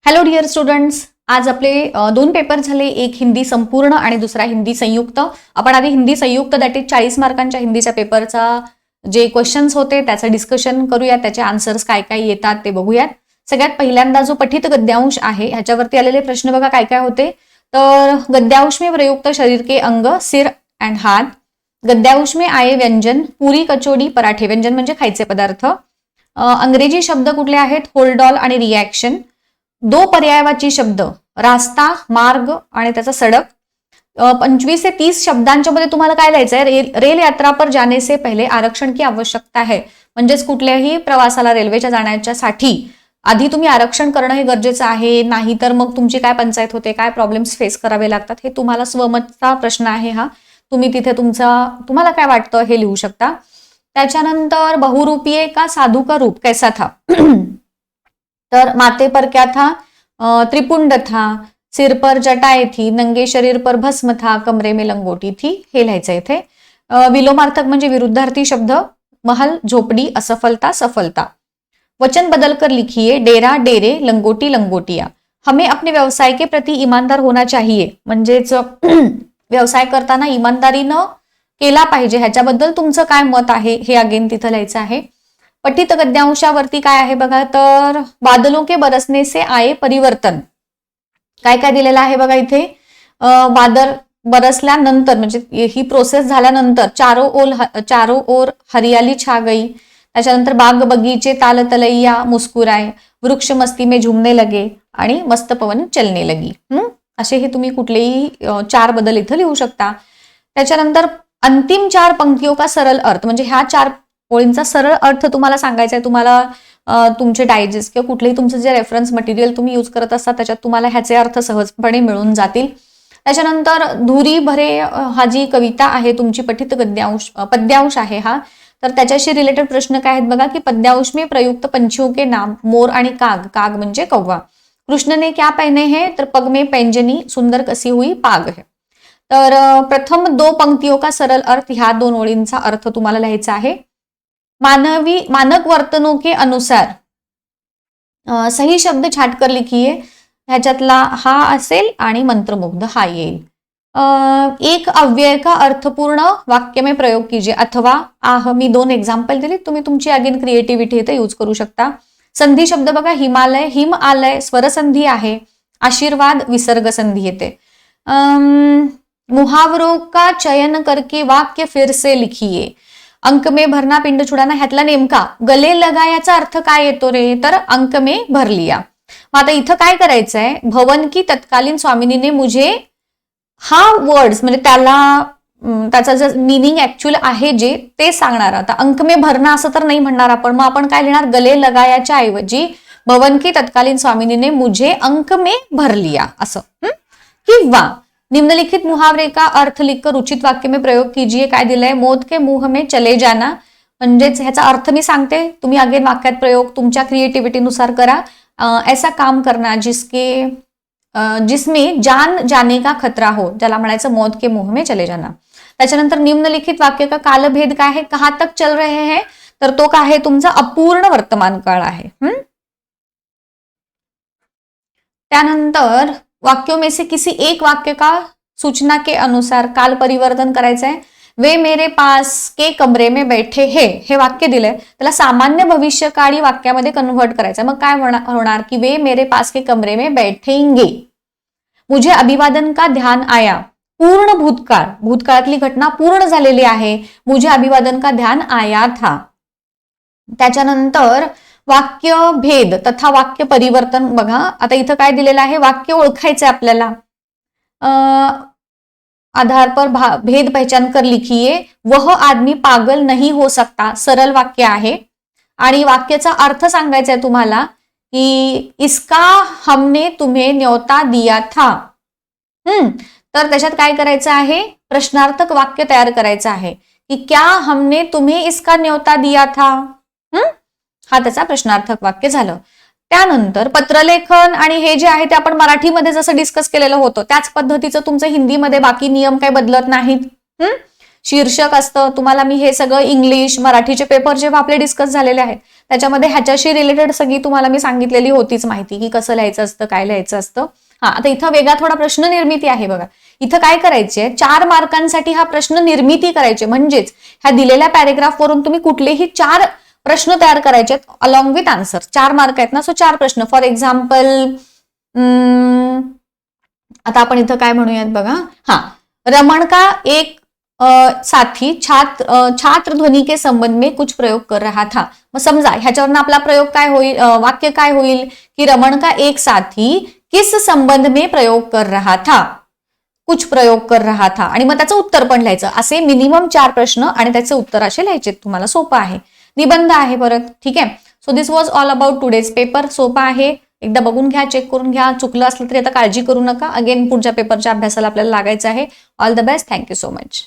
Hello dear students, आज आपले दोन पेपर झाले. एक हिंदी संपूर्ण आणि दुसरा हिंदी संयुक्त. आपण आधी हिंदी संयुक्त दॅट इज 40 मार्कांच्या हिंदीच्या पेपरचा जे क्वेश्चन्स होते त्याचं डिस्कशन करूया. त्याचे आन्सर्स काय काय येतात ते बघूयात. सगळ्यात पहिल्यांदा जो पठित गद्यांश आहे ह्याच्यावरती आलेले प्रश्न बघा काय काय होते. तर गद्यांश में प्रयुक्त शरीर के अंग सिर एंड हाथ. गद्यांश में आए व्यंजन पुरी कचोडी पराठे. व्यंजन म्हणजे खायचे पदार्थ. अंग्रेजी शब्द कुठले आहेत? होल्ड ऑल आणि रिॲक्शन. दो पर्यायवाची शब्द रास्ता, मार्ग आणि त्याचा सडक. 25 ते 30 शब्दांच्या मध्ये तुम्हाला काय लिहायचंय? रेल यात्रा पर जाने से पहले आरक्षण की आवश्यकता है. म्हणजेच कुठल्याही प्रवासाला रेल्वेच्या जाण्याच्यासाठी आधी तुम्ही आरक्षण करणं हे गरजेचं आहे. नाही तर मग तुमची काय पंचायत होते, काय प्रॉब्लेम्स फेस करावे लागतात. हे तुम्हाला स्वमतचा प्रश्न आहे हा. तुम्ही तिथे तुम्हाला काय वाटतं हे लिहू शकता. त्याच्यानंतर बहुरूपीय का साधू का रूप कैसा था. तर माथे पर क्या था? त्रिपुंड था. सिर पर जटाए थी. नंगे शरीर पर भस्म था. कमरे में लंगोटी थी. हे लिहायचं इथे. विलोमार्थक म्हणजे विरुद्धार्थी शब्द. महल, झोपडी, असफलता, सफलता. वचन बदल कर लिखिए. डेरा, डेरे, लंगोटी, लंगोटिया. हमें अपने व्यवसाय के प्रति ईमानदार होना चाहिए. म्हणजेच व्यवसाय करताना इमानदारीनं केला पाहिजे. ह्याच्याबद्दल तुमचं काय मत आहे हे अगेन तिथं लिहायचं आहे. पठित गद्यांशावरती काय आहे बघा. तर बादलों के बरसने से आए परिवर्तन. काय काय दिलेलं आहे बघा इथे. वादळ बरसल्यानंतर म्हणजे ही प्रोसेस झाल्यानंतर चारों ओर हरियाली छा गई. त्याच्यानंतर बाग बगीचे ताल तलैया मुस्कुराए. वृक्ष मस्ती में झूमने लगे आणि मस्त पवन चलने लगी. असे हे तुम्ही कुठलेही 4 बदल इथं लिहू शकता. त्याच्यानंतर अंतिम 4 पंक्तियों का सरळ अर्थ म्हणजे ह्या 4 ओळींचा सरळ अर्थ तुम्हाला सांगायचा आहे. तुम्हाला तुमचे डायजेस्ट किंवा कुठलेही तुमचं जे रेफरन्स मटेरियल तुम्ही यूज करत असता त्याच्यात तुम्हाला ह्याचे अर्थ सहजपणे मिळून जातील. त्याच्यानंतर धुरी भरे हा जी कविता आहे तुमची पठित पद्यांश आहे हा. तर त्याच्याशी रिलेटेड प्रश्न काय आहेत बघा की पद्यांश में प्रयुक्त पंछियों के नाम मोर आणि काग. काग म्हणजे कौवा. कृष्ण ने क्या पहने हैं? तर पग में पैंजनी सुंदर कसी हुई पाग है. तर प्रथम 2 पंक्तियों का सरळ अर्थ ह्या 2 ओळींचा अर्थ तुम्हाला लिहायचा आहे. मानक वर्तनों के अनुसार सही शब्द छाटकर लिखिए. ह्याच्यातला हा असेल आणि मंत्रमुग्ध हा येईल. एक अव्यय का अर्थपूर्ण वाक्य में प्रयोग कीजिए. अथवा आह. मी 2 एक्झाम्पल दिले. तुम्ही तुमची अगेन क्रिएटिव्हिटी इथे यूज करू शकता. संधी शब्द बघा. हिमालय, हिम आलय स्वरसंधी आहे. आशीर्वाद विसर्ग संधी येते. मुहावरों का चयन करके वाक्य फिर से लिखिए. अंक में भरना पिंड छुडाना ह्यातला नेमका गले लगायाचा अर्थ काय येतो रे? तर अंक में भर लिया. मग आता इथं काय करायचंय? भवन की तत्कालीन स्वामिनीने मुझे हा वर्ड्स म्हणजे त्याचा जे मिनिंग ऍक्च्युअल आहे जे ते सांगणार. आता अंक में भरणा असं तर नाही म्हणणार आपण. मग आपण काय लिहिणार? गले लगायाच्या ऐवजी भवन की तत्कालीन स्वामिनीने मुझे अंक में भर लिया असं. किंवा निम्नलिखित मुहावरे का अर्थ लिखकर उचित वाक्य में प्रयोग कीजिए. काय दिलंय? मौत के मुंह में चले जाना. म्हणजेच ह्याचा अर्थ मी सांगते, तुम्ही अगेन वाक्यात प्रयोग तुमच्या क्रिएटिव्हिटीनुसार करा. ऐसा काम करना जिसमें जान जाने का खतरा हो. ज्याला म्हणायचं मौत के मुंह में चले जाना. त्याच्यानंतर निम्नलिखित वाक्य का कालभेद काय आहे? कहाँ तक चल रहे हैं. तर तो काय आहे? तुमचा अपूर्ण वर्तमान काळ आहे. त्यानंतर वाक्यों में से किसी एक वाक्य का सूचना के अनुसार काल परिवर्तन करायचं आहे. वे मेरे पास के कमरे में बैठे हे वाक्य दिलंय. त्याला सामान्य भविष्यकाळी वाक्यामध्ये कन्व्हर्ट करायचं. मग काय होणार की वे मेरे पास के कमरे में बैठेंगे. मुझे अभिवादन का ध्यान आया. पूर्ण भूतकाळ, भूतकाळातली घटना पूर्ण झालेली आहे. मुझे अभिवादन का ध्यान आया था. त्याच्यानंतर वाक्य भेद तथा वाक्य परिवर्तन बघा. आता इथं काय दिलेलं आहे? वाक्य ओळखायचंय आपल्याला. आधार पर भेद पहचान कर लिखिए. वह आदमी पागल नहीं हो सकता. सरळ वाक्य आहे. आणि वाक्याचा अर्थ सांगायचा आहे तुम्हाला की इसका हमने तुम्हें न्योता दिया था. तर त्याच्यात काय करायचं आहे? प्रश्नार्थक वाक्य तयार करायचं आहे की क्या हमने तुम्हें इसका न्योता दिया था. हा त्याचा प्रश्नार्थक वाक्य झालं. त्यानंतर पत्रलेखन आणि हे जे आहे ते आपण मराठीमध्ये जसं डिस्कस केलेलं होतं त्याच पद्धतीचं तुमचं हिंदीमध्ये बाकी नियम काही बदलत नाहीत. शीर्षक असतं. तुम्हाला मी हे सगळं इंग्लिश मराठीचे पेपर जेव्हा आपले डिस्कस झालेले आहेत त्याच्यामध्ये ह्याच्याशी रिलेटेड सगळी तुम्हाला मी सांगितलेली होतीच माहिती की कसं लिहायचं असतं, काय लिहायचं असतं. आता इथं वेगळा थोडा प्रश्न निर्मिती आहे बघा. इथं काय करायचे, 4 मार्कांसाठी हा प्रश्न निर्मिती करायचे, म्हणजेच ह्या दिलेल्या पॅरेग्राफ वरून तुम्ही कुठलेही 4 प्रश्न तयार करायचे अलॉंग विथ आन्सर. 4 मार्क आहेत ना, सो 4 प्रश्न. फॉर एक्झाम्पल आता आपण इथं काय म्हणूयात बघा. रमण का एक साथी छात्र ध्वनी के संबंध में कुछ प्रयोग कर रहा था. मग समजा ह्याच्यावरनं आपला प्रयोग काय होईल, वाक्य काय होईल की रमण का एक साथी किस संबंध में प्रयोग कर रहा था, कुछ प्रयोग कर रहा था, आणि मग त्याचं उत्तर पण लिहायचं. असे मिनिमम 4 प्रश्न आणि त्याचे उत्तर असे लिहायचे. तुम्हाला सोपं आहे. निबंध आहे परत. ठीक आहे. So this was all about today's paper. सोपा आहे, एकदा बघून घ्या, चेक करून घ्या. चुकलं असलं तरी आता काळजी करू नका. अगेन पुढच्या पेपरच्या अभ्यासाला आपल्याला लागायचं आहे. All the best. Thank you so much.